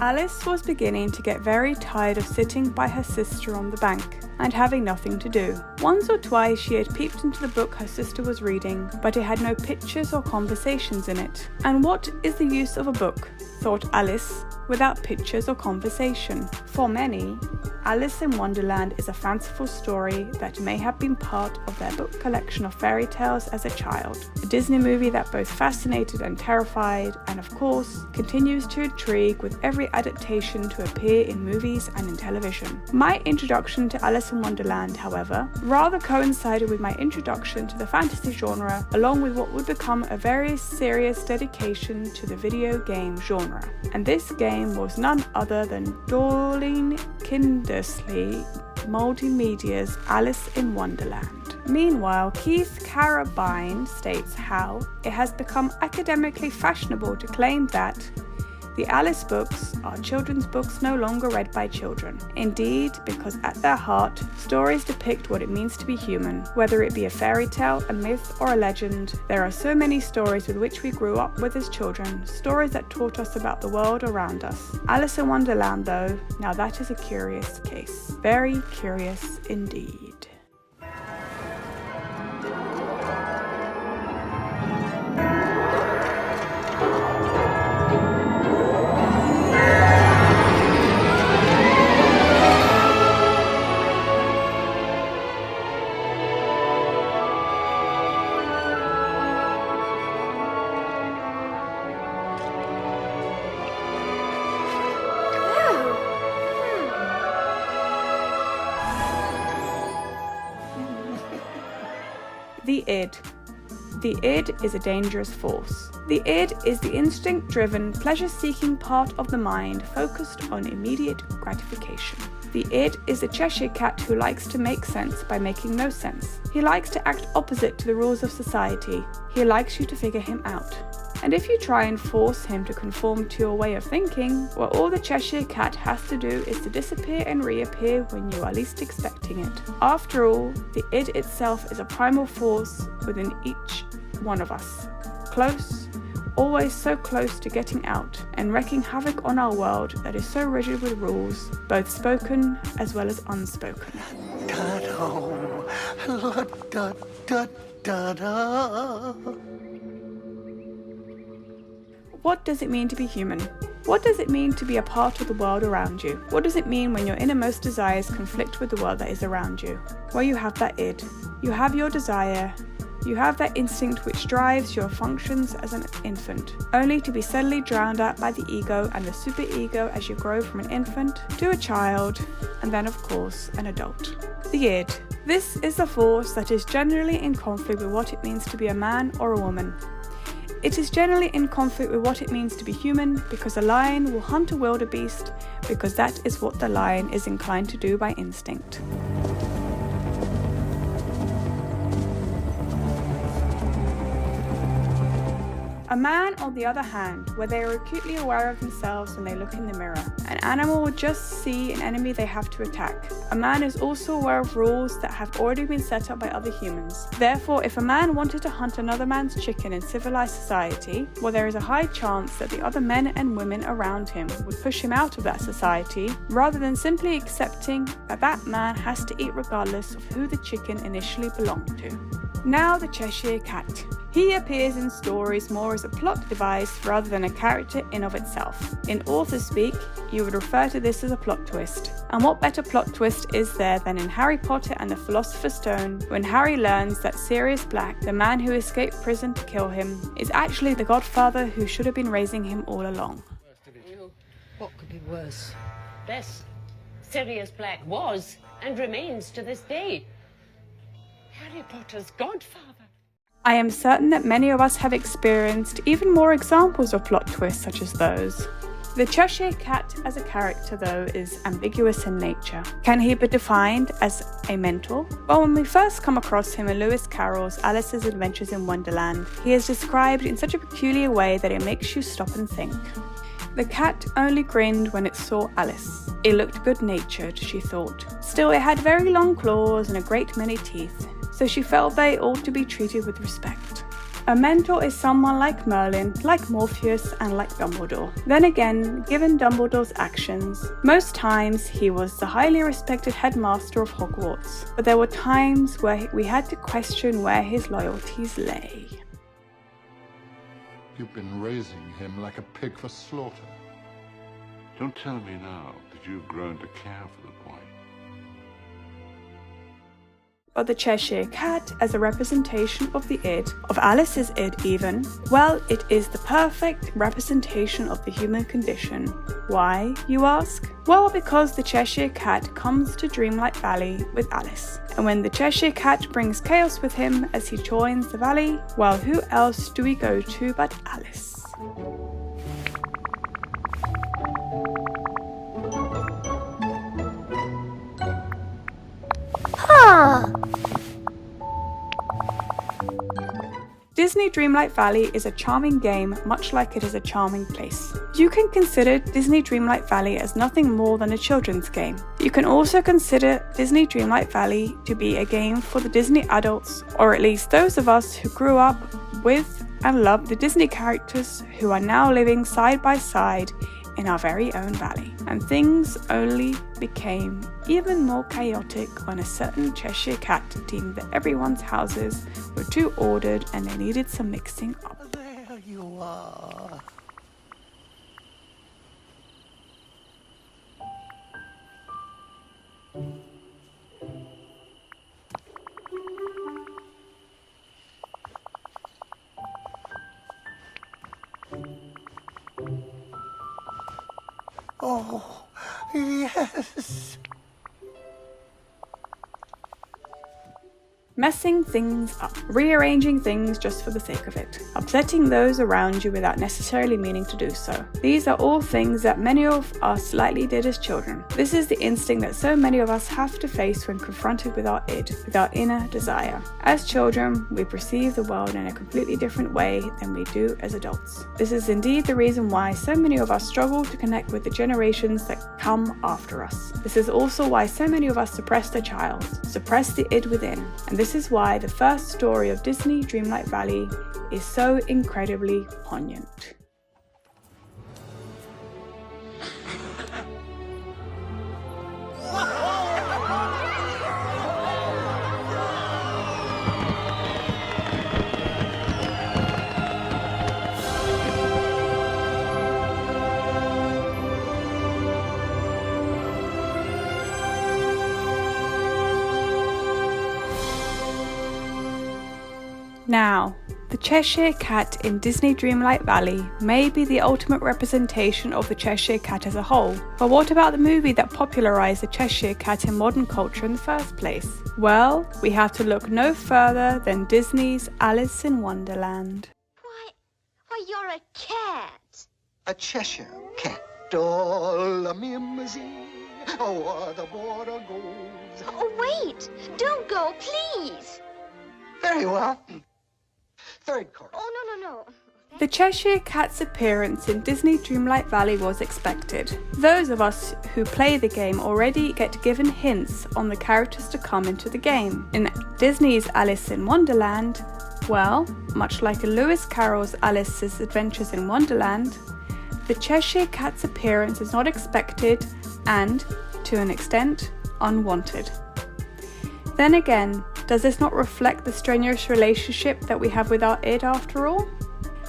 Alice was beginning to get very tired of sitting by her sister on the bank and having nothing to do. Once or twice she had peeped into the book her sister was reading, but it had no pictures or conversations in it. And what is the use of a book, thought Alice, without pictures or conversation? For many, Alice in Wonderland is a fanciful story that may have been part of their book collection of fairy tales as a child. A Disney movie that both fascinated and terrified, and of course, continues to intrigue with every adaptation to appear in movies and in television. My introduction to Alice in Wonderland, however, rather coincided with my introduction to the fantasy genre, along with what would become a very serious dedication to the video game genre. And this game was none other than Doreen Kindersley Multimedia's Alice in Wonderland. Meanwhile, Keith Carradine states how it has become academically fashionable to claim that the Alice books are children's books no longer read by children. Indeed, because at their heart, stories depict what it means to be human. Whether it be a fairy tale, a myth, or a legend, there are so many stories with which we grew up with as children, stories that taught us about the world around us. Alice in Wonderland, though, now that is a curious case. Very curious indeed. The id. The id is a dangerous force. The id is the instinct-driven, pleasure-seeking part of the mind focused on immediate gratification. The id is a Cheshire cat who likes to make sense by making no sense. He likes to act opposite to the rules of society. He likes you to figure him out. And if you try and force him to conform to your way of thinking, well, all the Cheshire cat has to do is to disappear and reappear when you are least expecting it. After all, the id itself is a primal force within each one of us. Close, always so close to getting out and wreaking havoc on our world that is so rigid with rules, both spoken as well as unspoken. Ta-da, la-da-da-da-da. What does it mean to be human? What does it mean to be a part of the world around you? What does it mean when your innermost desires conflict with the world that is around you? Well, you have that id. You have your desire. You have that instinct which drives your functions as an infant, only to be suddenly drowned out by the ego and the superego as you grow from an infant to a child, and then of course an adult. The id. This is the force that is generally in conflict with what it means to be a man or a woman. It is generally in conflict with what it means to be human, because a lion will hunt a wildebeest, because that is what the lion is inclined to do by instinct. A man, on the other hand, where they are acutely aware of themselves when they look in the mirror. An animal will just see an enemy they have to attack. A man is also aware of rules that have already been set up by other humans. Therefore, if a man wanted to hunt another man's chicken in civilized society, well, there is a high chance that the other men and women around him would push him out of that society, rather than simply accepting that that man has to eat regardless of who the chicken initially belonged to. Now the Cheshire Cat. He appears in stories more as a plot device rather than a character in of itself. In author speak, you would refer to this as a plot twist. And what better plot twist is there than in Harry Potter and the Philosopher's Stone, when Harry learns that Sirius Black, the man who escaped prison to kill him, is actually the godfather who should have been raising him all along. What could be worse? This, Sirius Black was and remains to this day Harry Potter's godfather. I am certain that many of us have experienced even more examples of plot twists such as those. The Cheshire Cat as a character, though, is ambiguous in nature. Can he be defined as a mentor? Well, when we first come across him in Lewis Carroll's Alice's Adventures in Wonderland, he is described in such a peculiar way that it makes you stop and think. The cat only grinned when it saw Alice. It looked good-natured, she thought. Still, it had very long claws and a great many teeth, so she felt they ought to be treated with respect. A mentor is someone like Merlin, like Morpheus, and like Dumbledore. Then again, given Dumbledore's actions, most times he was the highly respected headmaster of Hogwarts, but there were times where we had to question where his loyalties lay. You've been raising him like a pig for slaughter. Don't tell me now that you've grown to care for the boy. But the Cheshire Cat, as a representation of the id, of Alice's id even, well, it is the perfect representation of the human condition. Why, you ask? Well, because the Cheshire Cat comes to Dreamlight Valley with Alice. And when the Cheshire Cat brings chaos with him as he joins the valley, well, who else do we go to but Alice? Disney Dreamlight Valley is a charming game, much like it is a charming place. You can consider Disney Dreamlight Valley as nothing more than a children's game. You can also consider Disney Dreamlight Valley to be a game for the Disney adults, or at least those of us who grew up with and love the Disney characters who are now living side by side in our very own valley. And things only became even more chaotic when a certain Cheshire Cat deemed that everyone's houses were too ordered and they needed some mixing up. There you are. Oh, yes. Messing things up, rearranging things just for the sake of it, upsetting those around you without necessarily meaning to do so. These are all things that many of us likely did as children. This is the instinct that so many of us have to face when confronted with our id, with our inner desire. As children, we perceive the world in a completely different way than we do as adults. This is indeed the reason why so many of us struggle to connect with the generations that come after us. This is also why so many of us suppress the child, suppress the id within, and this is why the first story of Disney Dreamlight Valley is so incredibly poignant. Now, the Cheshire Cat in Disney Dreamlight Valley may be the ultimate representation of the Cheshire Cat as a whole, but what about the movie that popularised the Cheshire Cat in modern culture in the first place? Well, we have to look no further than Disney's Alice in Wonderland. Why, you're a cat. A Cheshire Cat. Oh, la mimsy. Oh, the border goes. Oh, wait. Don't go, please. Very well. Third chorus. Oh, no. The Cheshire Cat's appearance in Disney Dreamlight Valley was expected. Those of us who play the game already get given hints on the characters to come into the game. In Disney's Alice in Wonderland, well, much like in Lewis Carroll's Alice's Adventures in Wonderland, the Cheshire Cat's appearance is not expected and, to an extent, unwanted. Then again, does this not reflect the strenuous relationship that we have with our id after all?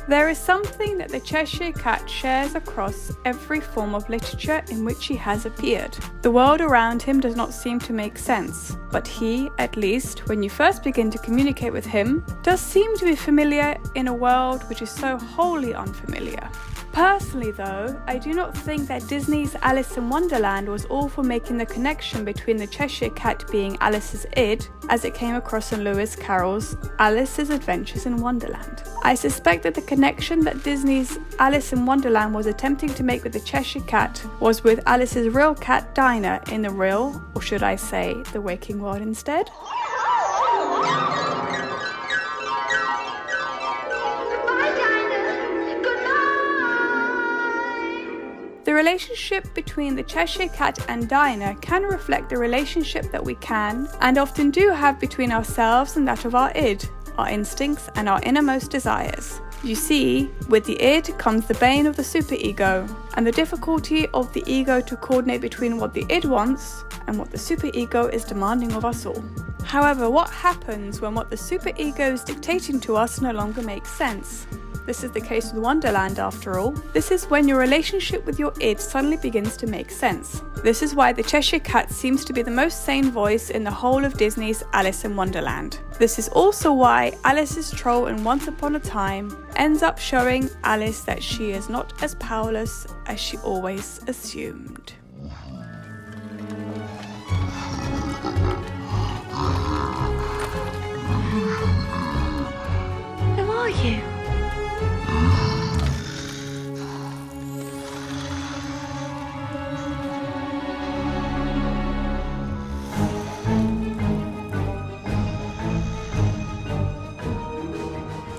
There is something that the Cheshire Cat shares across every form of literature in which he has appeared. The world around him does not seem to make sense, but he, at least, when you first begin to communicate with him, does seem to be familiar in a world which is so wholly unfamiliar. Personally though, I do not think that Disney's Alice in Wonderland was all for making the connection between the Cheshire Cat being Alice's id, as it came across in Lewis Carroll's Alice's Adventures in Wonderland. I suspect that the connection that Disney's Alice in Wonderland was attempting to make with the Cheshire Cat was with Alice's real cat Dinah in the real, or should I say, the waking world instead. The relationship between the Cheshire Cat and Dinah can reflect the relationship that we can and often do have between ourselves and that of our id. our instincts, and our innermost desires. You see, with the id comes the bane of the superego, and the difficulty of the ego to coordinate between what the id wants and what the superego is demanding of us all. However, what happens when what the superego is dictating to us no longer makes sense? This is the case with Wonderland after all. This is when your relationship with your id suddenly begins to make sense. This is why the Cheshire Cat seems to be the most sane voice in the whole of Disney's Alice in Wonderland. This is also why Alice's troll in Once Upon a Time ends up showing Alice that she is not as powerless as she always assumed. Who are you?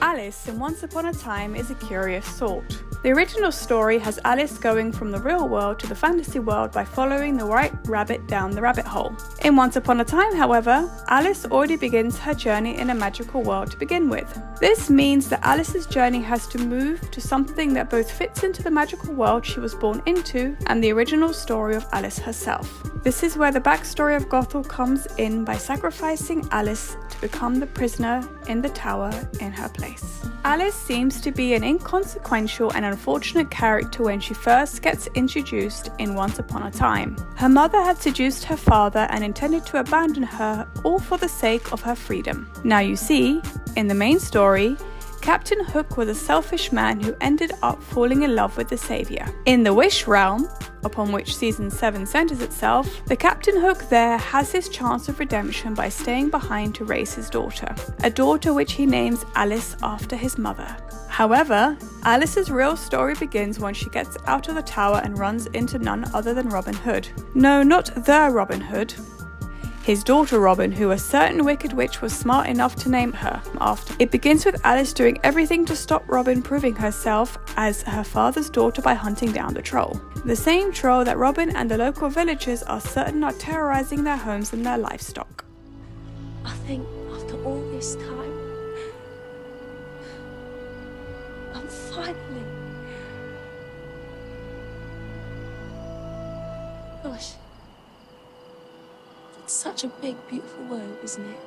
Alice in Once Upon a Time is a curious sort. The original story has Alice going from the real world to the fantasy world by following the white rabbit down the rabbit hole. In Once Upon a Time, however, Alice already begins her journey in a magical world to begin with. This means that Alice's journey has to move to something that both fits into the magical world she was born into and the original story of Alice herself. This is where the backstory of Gothel comes in by sacrificing Alice to become the prisoner in the tower in her place. Alice seems to be an inconsequential and unfortunate character when she first gets introduced in Once Upon a Time. Her mother had seduced her father and intended to abandon her, all for the sake of her freedom. Now you see, in the main story, Captain Hook was a selfish man who ended up falling in love with the Saviour. In the Wish Realm, upon which Season 7 centres itself, the Captain Hook there has his chance of redemption by staying behind to raise his daughter, a daughter which he names Alice after his mother. However, Alice's real story begins when she gets out of the tower and runs into none other than Robin Hood. No, not the Robin Hood. His daughter Robin, who a certain wicked witch was smart enough to name her after. It begins with Alice doing everything to stop Robin proving herself as her father's daughter by hunting down the troll. The same troll that Robin and the local villagers are certain are terrorizing their homes and their livestock. I think after all this time, I'm finally... Gosh. It's such a big, beautiful word, isn't it?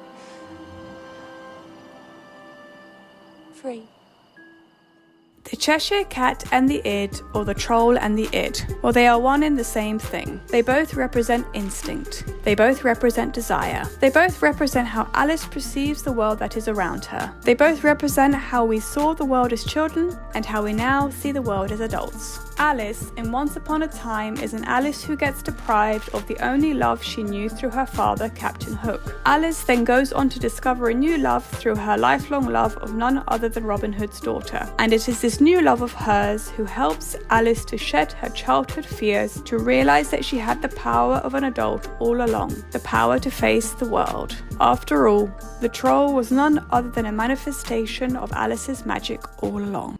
Free. The Cheshire Cat and the id, or the troll and the id, well, they are one and the same thing. They both represent instinct. They both represent desire. They both represent how Alice perceives the world that is around her. They both represent how we saw the world as children and how we now see the world as adults. Alice, in Once Upon a Time, is an Alice who gets deprived of the only love she knew through her father, Captain Hook. Alice then goes on to discover a new love through her lifelong love of none other than Robin Hood's daughter. And it is this new love of hers who helps Alice to shed her childhood fears, to realize that she had the power of an adult all along, the power to face the world. After all, the troll was none other than a manifestation of Alice's magic all along.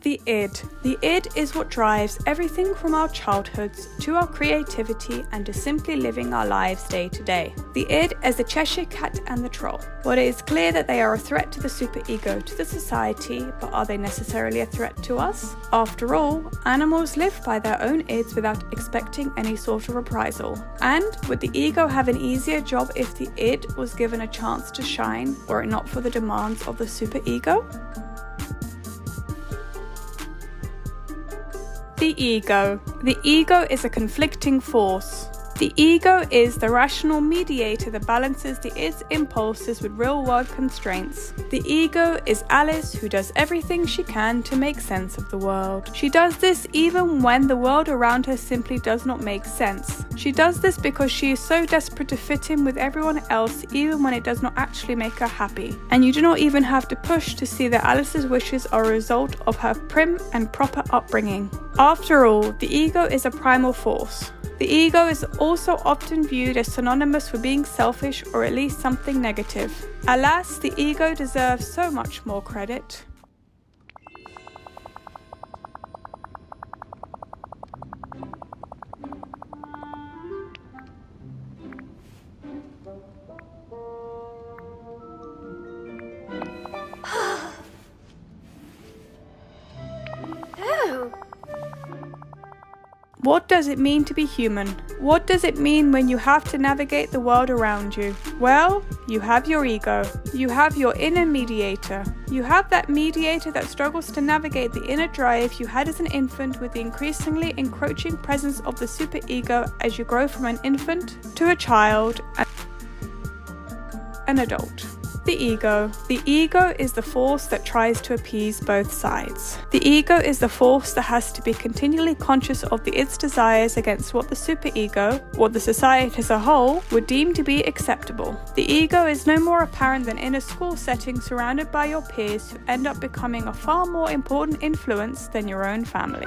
The id. The id is what drives everything from our childhoods to our creativity and to simply living our lives day to day. The id is the Cheshire Cat and the troll. Well, it is clear that they are a threat to the superego, to the society, but are they necessarily a threat to us? After all, animals live by their own ids without expecting any sort of reprisal. And would the ego have an easier job if the id was given a chance to shine, were it not for the demands of the superego? The ego. The ego is a conflicting force. The ego is the rational mediator that balances its impulses with real-world constraints. The ego is Alice, who does everything she can to make sense of the world. She does this even when the world around her simply does not make sense. She does this because she is so desperate to fit in with everyone else, even when it does not actually make her happy. And you do not even have to push to see that Alice's wishes are a result of her prim and proper upbringing. After all, the ego is a primal force. The ego is also often viewed as synonymous with being selfish, or at least something negative. Alas, the ego deserves so much more credit. What does it mean to be human? What does it mean when you have to navigate the world around you? Well, you have your ego. You have your inner mediator. You have that mediator that struggles to navigate the inner drive you had as an infant with the increasingly encroaching presence of the superego as you grow from an infant to a child and an adult. The ego. The ego is the force that tries to appease both sides. The ego is the force that has to be continually conscious of its desires against what the superego, what the society as a whole, would deem to be acceptable. The ego is no more apparent than in a school setting surrounded by your peers who end up becoming a far more important influence than your own family.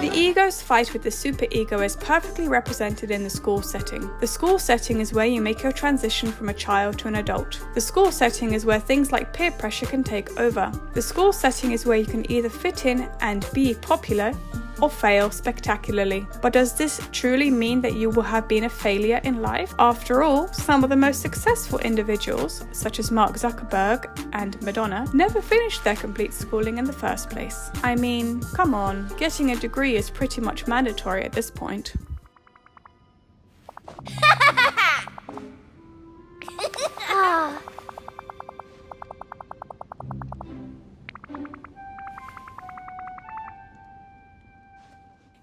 The ego's fight with the superego is perfectly represented in the school setting. The school setting is where you make your transition from a child to an adult. The school setting is where things like peer pressure can take over. The school setting is where you can either fit in and be popular, or fail spectacularly. But does this truly mean that you will have been a failure in life? After all, some of the most successful individuals, such as Mark Zuckerberg and Madonna, never finished their complete schooling in the first place. I mean, come on, getting a degree is pretty much mandatory at this point.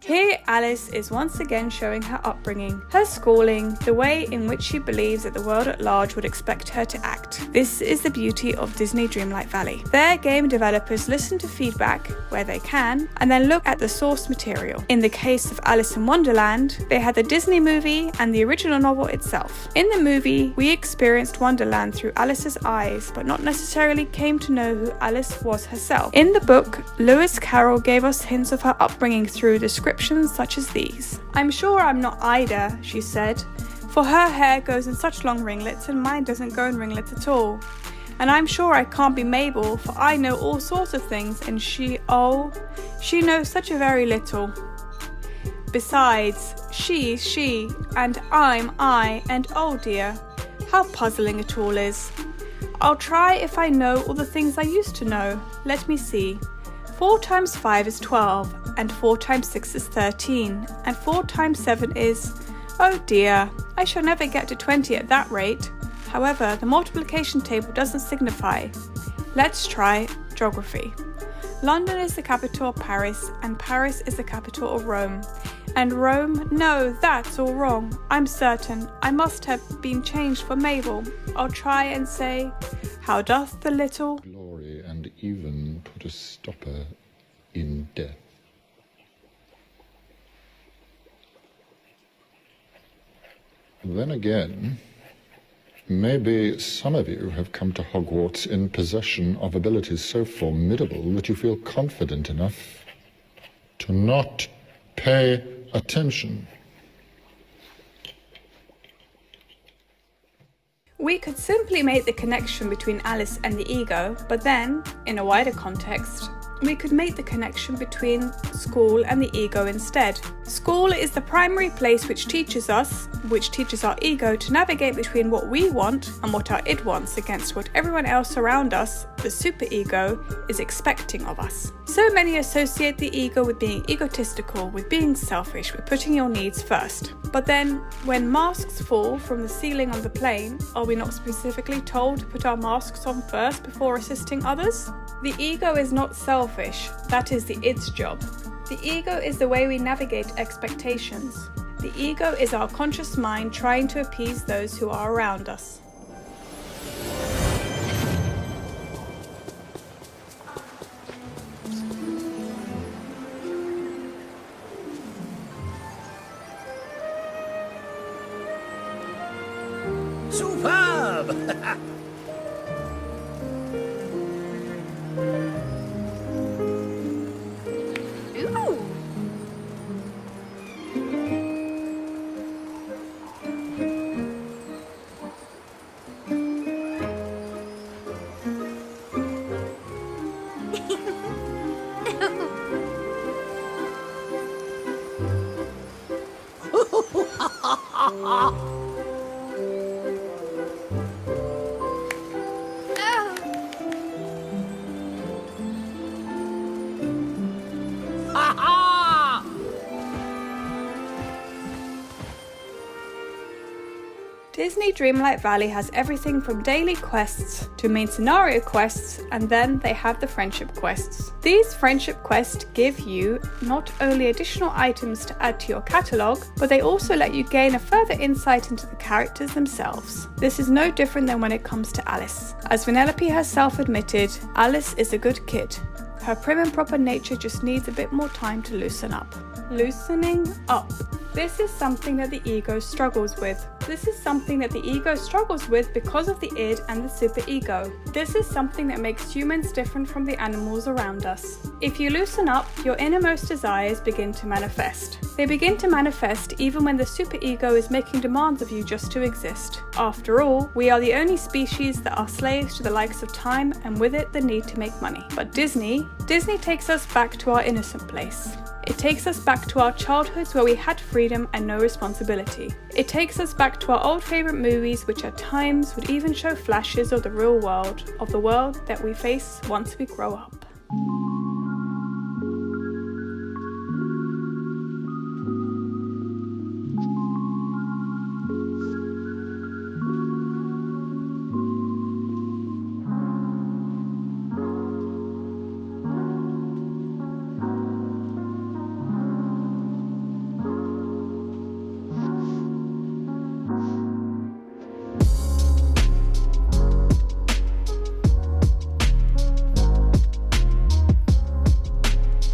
Here, Alice is once again showing her upbringing, her schooling, the way in which she believes that the world at large would expect her to act. This is the beauty of Disney Dreamlight Valley. Their game developers listen to feedback where they can, and then look at the source material. In the case of Alice in Wonderland, they had the Disney movie and the original novel itself. In the movie, we experienced Wonderland through Alice's eyes, but not necessarily came to know who Alice was herself. In the book, Lewis Carroll gave us hints of her upbringing through descriptions such as these. "I'm sure I'm not Ida," she said, "for her hair goes in such long ringlets and mine doesn't go in ringlets at all. And I'm sure I can't be Mabel, for I know all sorts of things and she knows such a very little. Besides, she's she and I'm I, and oh dear, how puzzling it all is. I'll try if I know all the things I used to know. Let me see. 4 times 5 is 12, and 4 times 6 is 13, and 4 times 7 is... oh dear, I shall never get to 20 at that rate. However, the multiplication table doesn't signify. Let's try geography. London is the capital of Paris, and Paris is the capital of Rome. And Rome, no, that's all wrong. I'm certain I must have been changed for Mabel. I'll try and say, how doth the little... glory, and even put a stopper in death. Then again, maybe some of you have come to Hogwarts in possession of abilities so formidable that you feel confident enough to not pay attention. We could simply make the connection between Alice and the ego, but then, in a wider context, we could make the connection between school and the ego instead. School is the primary place which teaches our ego to navigate between what we want and what our id wants against what everyone else around us, the superego, is expecting of us. So many associate the ego with being egotistical, with being selfish, with putting your needs first. But then, when masks fall from the ceiling on the plane, are we not specifically told to put our masks on first before assisting others? The ego is not selfish, that is the id's job. The ego is the way we navigate expectations. The ego is our conscious mind trying to appease those who are around us. Superb! Disney Dreamlight Valley has everything from daily quests to main scenario quests, and then they have the friendship quests. These friendship quests give you not only additional items to add to your catalogue, but they also let you gain a further insight into the characters themselves. This is no different than when it comes to Alice. As Vanellope has self-admitted, Alice is a good kid. Her prim and proper nature just needs a bit more time to loosen up. Loosening up. This is something that the ego struggles with. This is something that the ego struggles with because of the id and the superego. This is something that makes humans different from the animals around us. If you loosen up, your innermost desires begin to manifest. They begin to manifest even when the superego is making demands of you just to exist. After all, we are the only species that are slaves to the likes of time, and with it the need to make money. But Disney takes us back to our innocent place. It takes us back to our childhoods where we had freedom and no responsibility. It takes us back to our old favourite movies, which at times would even show flashes of the real world, of the world that we face once we grow up.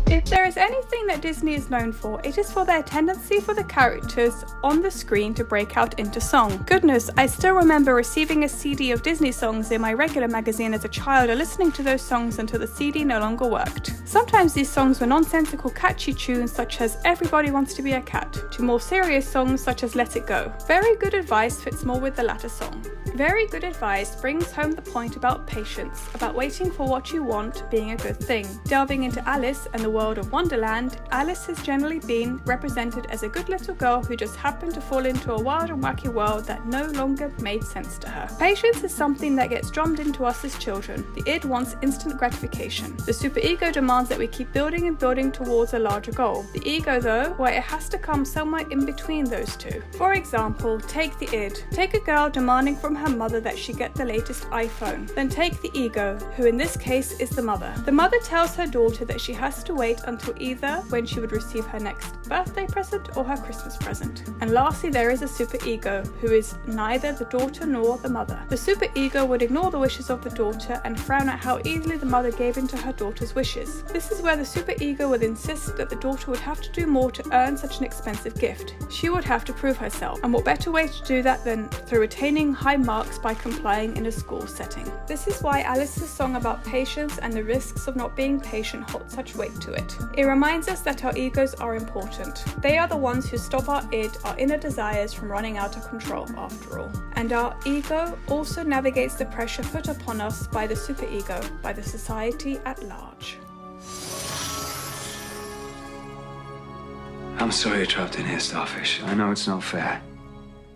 If there is anything that Disney is known for, it is for their tendency for the characters on the screen to break out into song. Goodness, I still remember receiving a CD of Disney songs in my regular magazine as a child and listening to those songs until the CD no longer worked. Sometimes these songs were nonsensical catchy tunes such as Everybody Wants to Be a Cat, to more serious songs such as Let It Go. Very Good Advice fits more with the latter song. Very Good Advice brings home the point about patience, about waiting for what you want being a good thing. Delving into Alice and the world of Wonderland, Alice has generally been represented as a good little girl who just happened to fall into a wild and wacky world that no longer made sense to her. Patience is something that gets drummed into us as children. The id wants instant gratification. The superego demands that we keep building and building towards a larger goal. The ego, though, well, it has to come somewhere in between those two. For example, take the id. Take a girl demanding from her mother that she get the latest iPhone. Then take the ego, who in this case is the mother. The mother tells her daughter that she has to wait until either when she would receive her next birthday present or her Christmas present. And lastly, there is a superego, who is neither the daughter nor the mother. The superego would ignore the wishes of the daughter and frown at how easily the mother gave in to her daughter's wishes. This is where the superego would insist that the daughter would have to do more to earn such an expensive gift. She would have to prove herself, and what better way to do that than through attaining high marks by complying in a school setting. This is why Alice's song about patience and the risks of not being patient hold such weight to it. It reminds us that our egos are important. They are the ones who stop our id, our inner desires, from running out of control after all. And our ego also navigates the pressure put upon us by the superego, by the society at large. I'm sorry you're trapped in here, Starfish. I know it's not fair.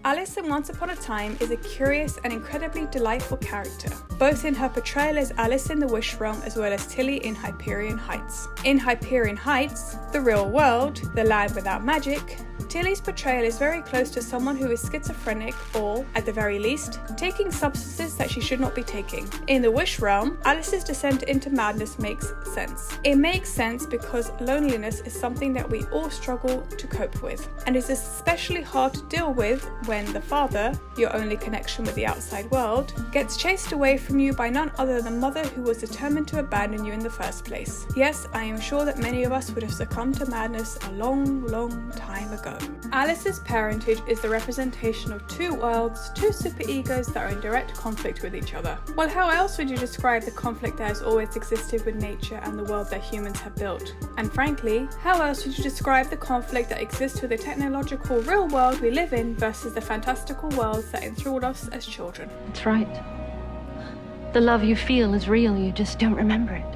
Alice in Once Upon a Time is a curious and incredibly delightful character, both in her portrayal as Alice in the Wish Realm as well as Tilly in Hyperion Heights. In Hyperion Heights, the real world, the land without magic, Tilly's portrayal is very close to someone who is schizophrenic or, at the very least, taking substances that she should not be taking. In the Wish Realm, Alice's descent into madness makes sense. It makes sense because loneliness is something that we all struggle to cope with, and is especially hard to deal with when the father, your only connection with the outside world, gets chased away from you by none other than mother who was determined to abandon you in the first place. Yes, I am sure that many of us would have succumbed to madness a long, long time ago. Alice's parentage is the representation of two worlds, two superegos that are in direct conflict with each other. Well, how else would you describe the conflict that has always existed with nature and the world that humans have built? And frankly, how else would you describe the conflict that exists with the technological real world we live in versus the fantastical worlds that enthralled us as children? That's right. The love you feel is real, you just don't remember it.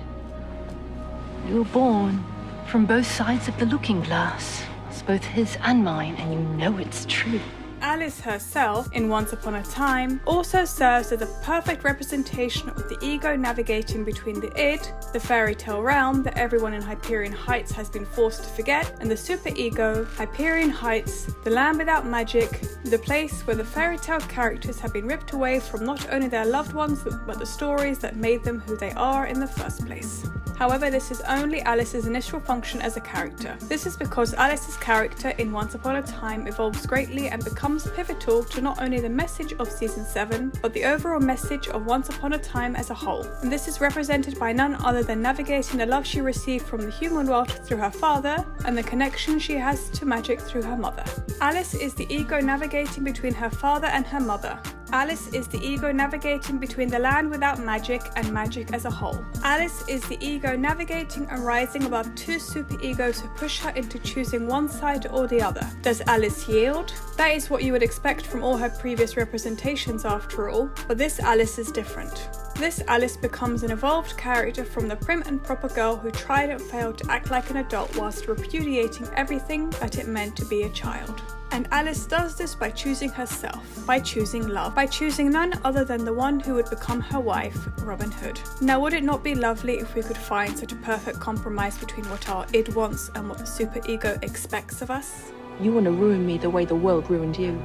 You were born from both sides of the looking glass. It's both his and mine, and you know it's true. Alice herself, in Once Upon a Time, also serves as a perfect representation of the ego navigating between the id, the fairy tale realm that everyone in Hyperion Heights has been forced to forget, and the superego, Hyperion Heights, the land without magic, the place where the fairy tale characters have been ripped away from not only their loved ones, but the stories that made them who they are in the first place. However, this is only Alice's initial function as a character. This is because Alice's character in Once Upon a Time evolves greatly and becomes pivotal to not only the message of Season 7, but the overall message of Once Upon a Time as a whole. And this is represented by none other than navigating the love she received from the human world through her father, and the connection she has to magic through her mother. Alice is the ego navigating between her father and her mother. Alice is the ego navigating between the land without magic and magic as a whole. Alice is the ego navigating and rising above two superegos who push her into choosing one side or the other. Does Alice yield? That is what you would expect from all her previous representations after all, but this Alice is different. This Alice becomes an evolved character from the prim and proper girl who tried and failed to act like an adult whilst repudiating everything that it meant to be a child. And Alice does this by choosing herself, by choosing love, by choosing none other than the one who would become her wife, Robin Hood. Now, would it not be lovely if we could find such a perfect compromise between what our id wants and what the superego expects of us? You want to ruin me the way the world ruined you.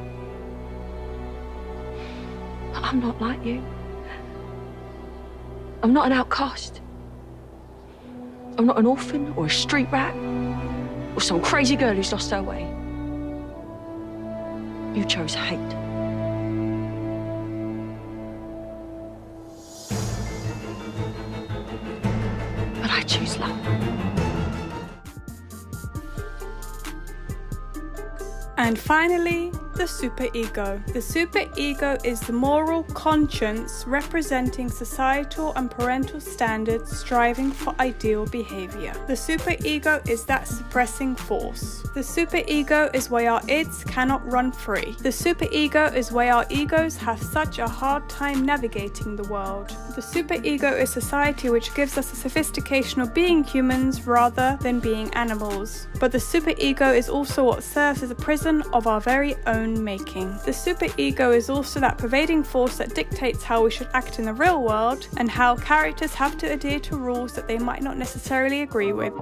But I'm not like you. I'm not an outcast. I'm not an orphan or a street rat or some crazy girl who's lost her way. You chose hate. But I choose love. And finally, the superego. The superego is the moral conscience representing societal and parental standards striving for ideal behavior. The superego is that suppressing force. The superego is why our ids cannot run free. The superego is why our egos have such a hard time navigating the world. The superego is society which gives us the sophistication of being humans rather than being animals. But the superego is also what serves as a prison of our very own making. The superego is also that pervading force that dictates how we should act in the real world and how characters have to adhere to rules that they might not necessarily agree with.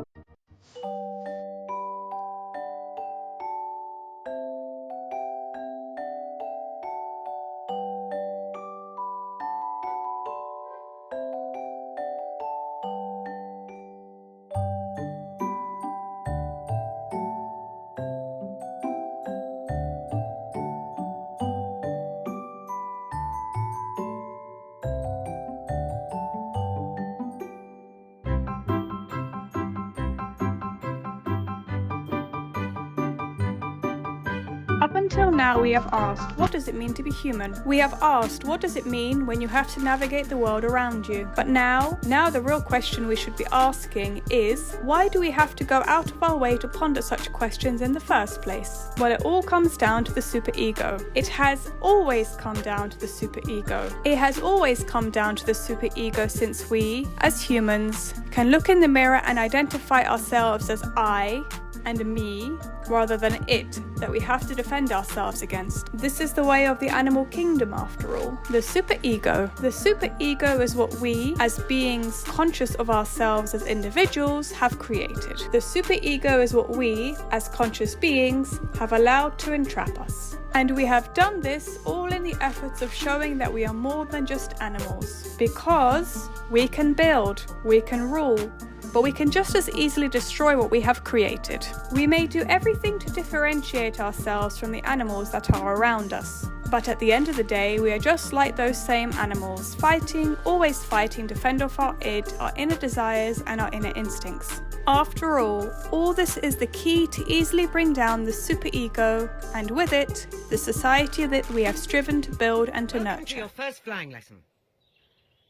Up until now, we have asked, what does it mean to be human? We have asked, what does it mean when you have to navigate the world around you? But now the real question we should be asking is, why do we have to go out of our way to ponder such questions in the first place? Well, it all comes down to the superego. It has always come down to the superego. It has always come down to the superego since we, as humans, can look in the mirror and identify ourselves as I, and me, rather than it that we have to defend ourselves against. This is the way of the animal kingdom after all. The superego. The superego is what we, as beings conscious of ourselves as individuals, have created. The superego is what we, as conscious beings, have allowed to entrap us. And we have done this all in the efforts of showing that we are more than just animals. Because we can build, we can rule, but we can just as easily destroy what we have created. We may do everything to differentiate ourselves from the animals that are around us. But at the end of the day, we are just like those same animals, fighting, always fighting to fend off our id, our inner desires and our inner instincts. After all this is the key to easily bring down the superego, and with it, the society that we have striven to build and to nurture. Your first flying lesson.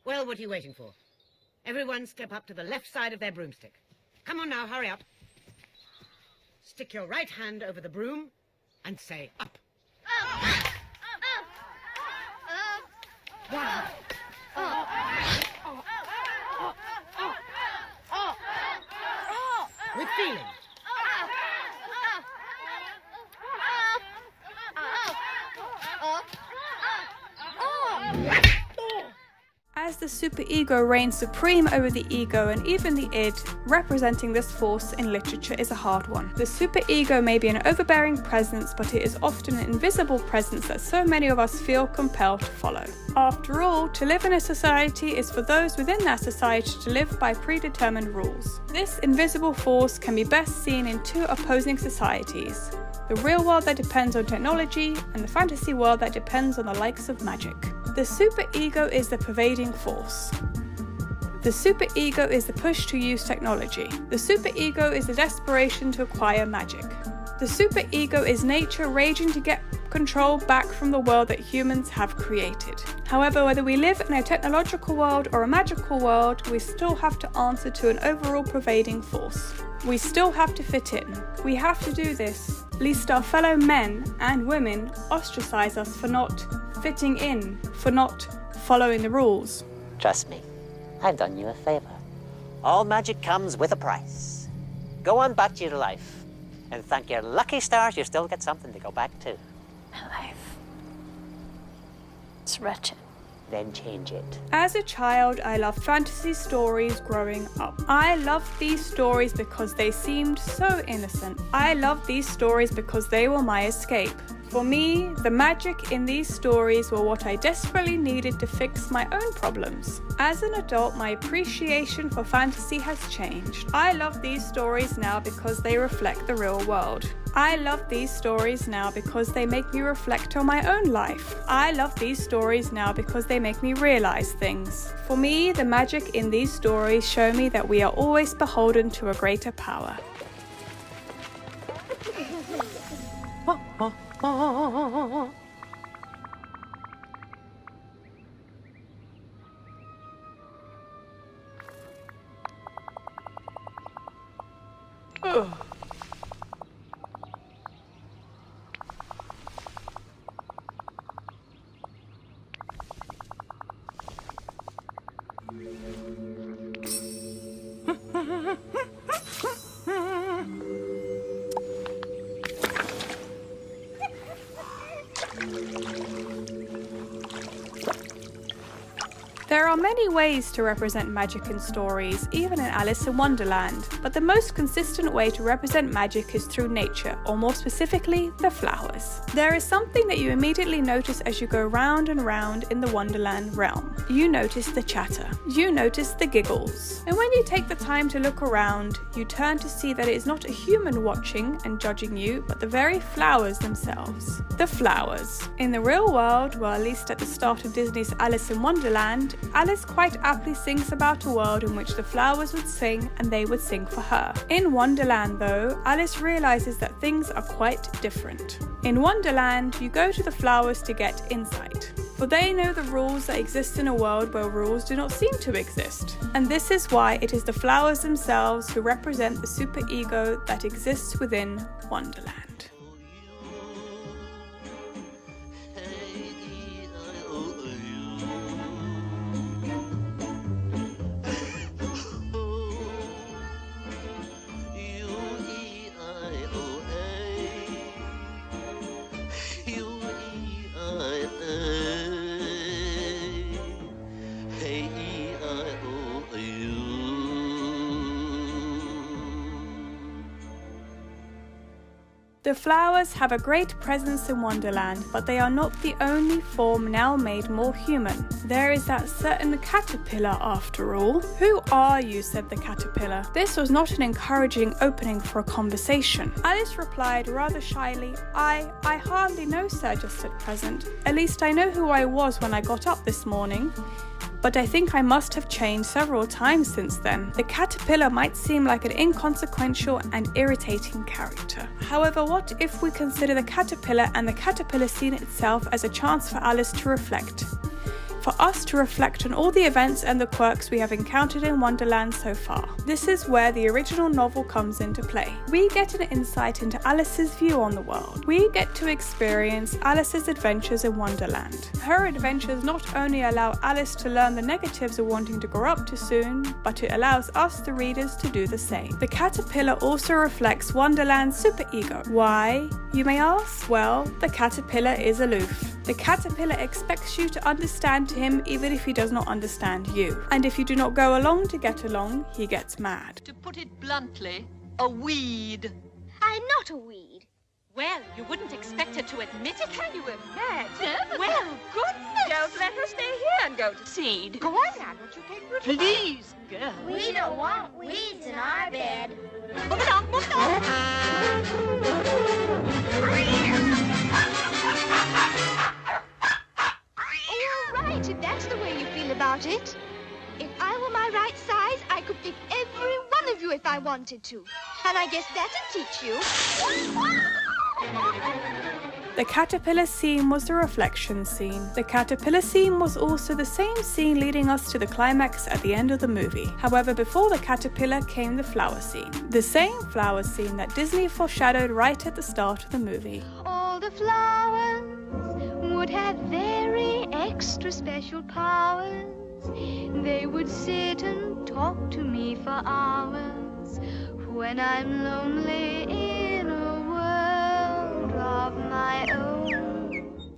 Well, what are you waiting for? Everyone step up to the left side of their broomstick. Come on now, hurry up. Stick your right hand over the broom and say up. With feeling. As the superego reigns supreme over the ego and even the id, representing this force in literature is a hard one. The superego may be an overbearing presence, but it is often an invisible presence that so many of us feel compelled to follow. After all, to live in a society is for those within that society to live by predetermined rules. This invisible force can be best seen in two opposing societies: the real world that depends on technology and the fantasy world that depends on the likes of magic. The superego is the pervading force. The superego is the push to use technology. The superego is the desperation to acquire magic. The superego is nature raging to get control back from the world that humans have created. However, whether we live in a technological world or a magical world, we still have to answer to an overall pervading force. We still have to fit in. We have to do this, lest our fellow men and women ostracize us for not fitting in, for not following the rules. Trust me, I've done you a favor. All magic comes with a price. Go on back to your life, and thank your lucky stars you still get something to go back to. My life. It's wretched. Then change it. As a child, I loved fantasy stories growing up. I loved these stories because they seemed so innocent. I loved these stories because they were my escape. For me, the magic in these stories were what I desperately needed to fix my own problems. As an adult, my appreciation for fantasy has changed. I love these stories now because they reflect the real world. I love these stories now because they make me reflect on my own life. I love these stories now because they make me realize things. For me, the magic in these stories show me that we are always beholden to a greater power. There are many ways to represent magic in stories, even in Alice in Wonderland, but the most consistent way to represent magic is through nature, or more specifically, the flowers. There is something that you immediately notice as you go round and round in the Wonderland realm. You notice the chatter. You notice the giggles. And when you take the time to look around, you turn to see that it is not a human watching and judging you, but the very flowers themselves. The flowers. In the real world, well, at least at the start of Disney's Alice in Wonderland, Alice quite aptly sings about a world in which the flowers would sing and they would sing for her. In Wonderland, though, Alice realizes that things are quite different. In Wonderland, you go to the flowers to get insight, for they know the rules that exist in a world where rules do not seem to exist. And this is why it is the flowers themselves who represent the superego that exists within Wonderland. The flowers have a great presence in Wonderland, but they are not the only form now made more human. There is that certain caterpillar after all. "Who are you?" said the caterpillar. This was not an encouraging opening for a conversation. Alice replied rather shyly, I hardly know, sir, just at present. At least I know who I was when I got up this morning. But I think I must have changed several times since then. The caterpillar might seem like an inconsequential and irritating character. However, what if we consider the caterpillar and the caterpillar scene itself as a chance for Alice to reflect? For us to reflect on all the events and the quirks we have encountered in Wonderland so far. This is where the original novel comes into play. We get an insight into Alice's view on the world. We get to experience Alice's adventures in Wonderland. Her adventures not only allow Alice to learn the negatives of wanting to grow up too soon, but it allows us, the readers, to do the same. The caterpillar also reflects Wonderland's superego. Why, you may ask? Well, the caterpillar is aloof. The caterpillar expects you to understand him even if he does not understand you. And if you do not go along to get along, he gets mad. To put it bluntly, a weed. I'm not a weed. Well, you wouldn't expect her to admit it, can you imagine? Well, goodness. Don't let her stay here and go to seed. Go on now, don't you take good Please, girl. We don't want weeds in our bed. Move along, move All right, if that's the way you feel about it. If I were my right size, I could pick every one of you if I wanted to. And I guess that'd teach you. The caterpillar scene was the reflection scene. The caterpillar scene was also the same scene leading us to the climax at the end of the movie. However, before the caterpillar came the flower scene. The same flower scene that Disney foreshadowed right at the start of the movie. All the flowers would have very extra special powers. They would sit and talk to me for hours when I'm lonely in a world of my own.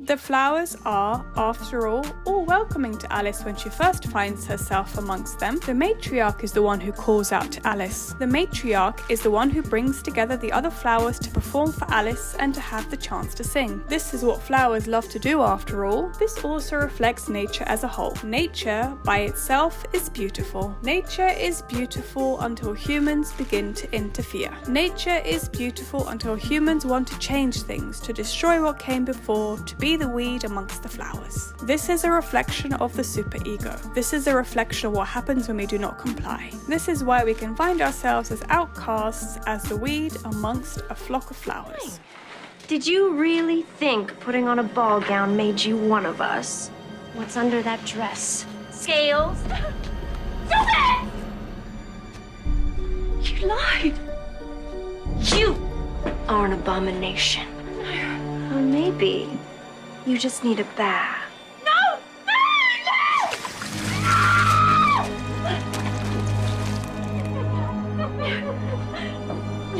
The flowers are, after all welcoming to Alice when she first finds herself amongst them. The matriarch is the one who calls out to Alice. The matriarch is the one who brings together the other flowers to perform for Alice and to have the chance to sing. This is what flowers love to do, after all. This also reflects nature as a whole. Nature, by itself, is beautiful. Nature is beautiful until humans begin to interfere. Nature is beautiful until humans want to change things, to destroy what came before, to be the weed amongst the flowers. This is a reflection of the superego. This is a reflection of what happens when we do not comply. This is why we can find ourselves as outcasts, as the weed amongst a flock of flowers. Did you really think putting on a ball gown made you one of us? What's under that dress? Scales? Stop it! You lied. You are an abomination. Or maybe you just need a bath. No!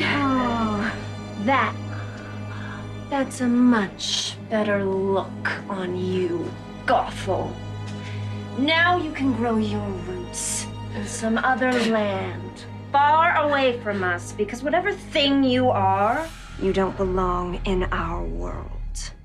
Oh, that's a much better look on you, Gothel. Now you can grow your roots in some other land, far away from us, because whatever thing you are, you don't belong in our world.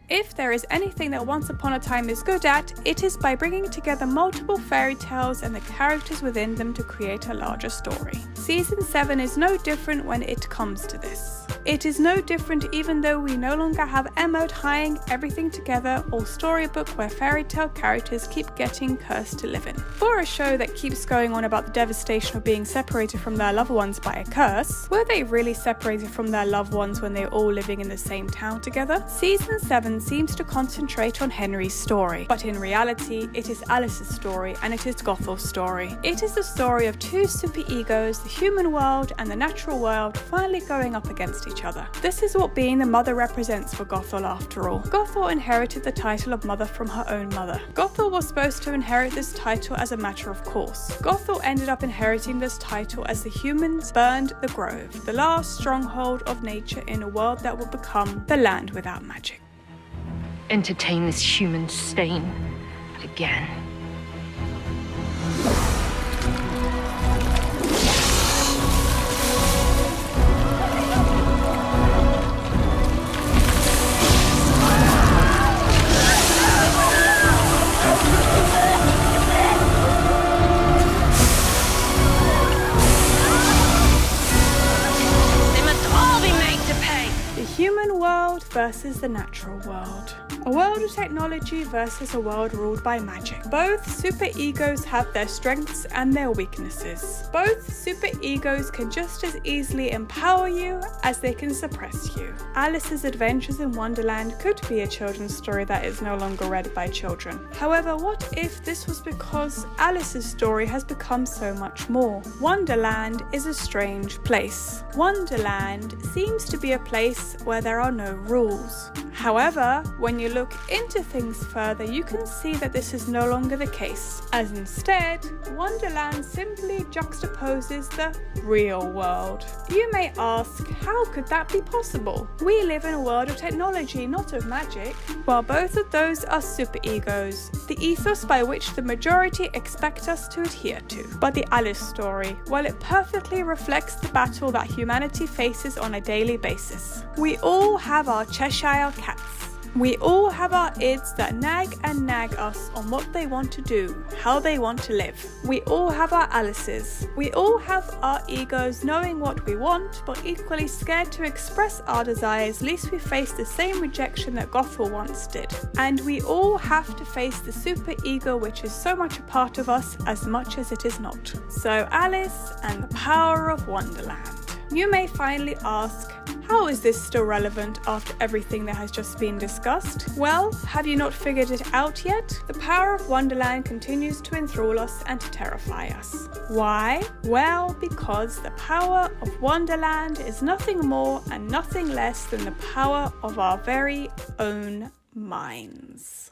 If there is anything that Once Upon a Time is good at, it is by bringing together multiple fairy tales and the characters within them to create a larger story. Season 7 is no different when it comes to this. It is no different even though we no longer have Emma tying everything together or storybook where fairy tale characters keep getting cursed to live in. For a show that keeps going on about the devastation of being separated from their loved ones by a curse, were they really separated from their loved ones when they're all living in the same town together? Season 7 seems to concentrate on Henry's story, but in reality it is Alice's story and it is Gothel's story. It is the story of two superegos, the human world and the natural world, finally going up against each other. This is what being the mother represents for Gothel after all. Gothel inherited the title of mother from her own mother. Gothel was supposed to inherit this title as a matter of course. Gothel ended up inheriting this title as the humans burned the grove, the last stronghold of nature in a world that will become the land without magic. Entertain this human stain again. versus the natural world. A world of technology versus a world ruled by magic. Both superegos have their strengths and their weaknesses. Both superegos can just as easily empower you as they can suppress you. Alice's Adventures in Wonderland could be a children's story that is no longer read by children. However, what if this was because Alice's story has become so much more? Wonderland is a strange place. Wonderland seems to be a place where there are no rules. However, when you look into things further, you can see that this is no longer the case, as instead, Wonderland simply juxtaposes the real world. You may ask, how could that be possible? We live in a world of technology, not of magic. Well, both of those are superegos, the ethos by which the majority expect us to adhere to. But the Alice story, well, it perfectly reflects the battle that humanity faces on a daily basis. We all have our Cheshire cats. We all have our ids that nag and nag us on what they want to do, how they want to live. We all have our Alices. We all have our egos knowing what we want, but equally scared to express our desires lest we face the same rejection that Gothel once did. And we all have to face the superego which is so much a part of us as much as it is not. So Alice and the Power of Wonderland. You may finally ask, how is this still relevant after everything that has just been discussed? Well, have you not figured it out yet? The power of Wonderland continues to enthrall us and to terrify us. Why? Well, because the power of Wonderland is nothing more and nothing less than the power of our very own minds.